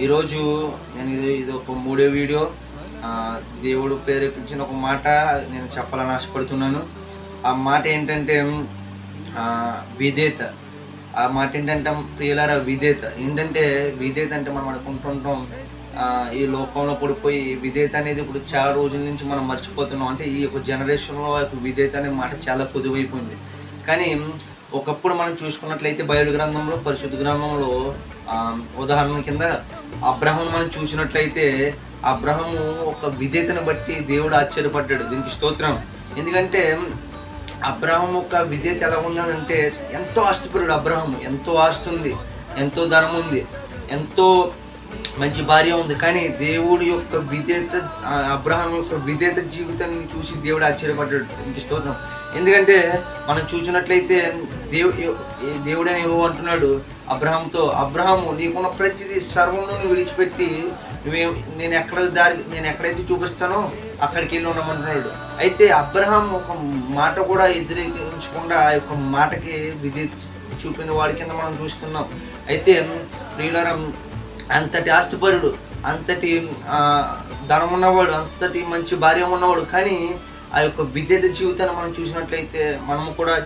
ఈరోజు నేను ఇది ఒక మూడో వీడియో. దేవుడు ప్రేరేపించిన ఒక మాట నేను చెప్పాలని ఆశపడుతున్నాను. ఆ మాట ఏంటంటే విధేయత. ఆ మాట ఏంటంటే ప్రియులారా, విధేయత ఏంటంటే, విధేయత అంటే మనం అనుకుంటుంటాం ఈ లోకంలో పడిపోయి విధేయత అనేది ఇప్పుడు చాలా రోజుల నుంచి మనం మర్చిపోతున్నాం. అంటే ఈ యొక్క జనరేషన్లో విధేయత అనే మాట చాలా పొదువైపోయింది. కానీ ఒకప్పుడు మనం చూసుకున్నట్లయితే బైబిల్ గ్రంథంలో, పరిశుద్ధ గ్రంథంలో ఉదాహరణ కింద అబ్రహామును మనం చూసినట్లయితే, అబ్రహాము ఒక విధేయతను బట్టి దేవుడు ఆశ్చర్యపడ్డాడు. దీనికి స్తోత్రం. ఎందుకంటే అబ్రహాము యొక్క విధేయత ఎలా ఉన్నదంటే, ఎంతో ఆస్తిపరుడు అబ్రహాము. ఎంతో ఆస్తి ఉంది, ఎంతో ధనం ఉంది, ఎంతో మంచి భార్య ఉంది. కానీ దేవుడి యొక్క విధేయత, అబ్రహాం యొక్క విధేయత జీవితాన్ని చూసి దేవుడు ఆశ్చర్యపడ్డాడు. ఇంక స్తోత్రం. ఎందుకంటే మనం చూసినట్లయితే దేవుడని యెహోవా అంటున్నాడు అబ్రహాంతో, అబ్రహాము నీకున్న ప్రతిదీ సర్వము విడిచిపెట్టి నేను ఎక్కడైతే చూపిస్తానో అక్కడికి వెళ్ళి ఉండమంటున్నాడు. అయితే అబ్రహాం ఒక మాట కూడా వ్యతిరేకించకుండా ఆ యొక్క మాటకి విధేయత చూపిన వాడి కింద మనం చూస్తున్నాం. అయితే ప్రియులారా, అంతటి ఆస్తిపరుడు, అంతటి ధనం ఉన్నవాడు, అంతటి మంచి భార్య ఉన్నవాడు, కానీ ఆ యొక్క విధేయత జీవితాన్ని మనం చూసినట్లయితే మనము కూడా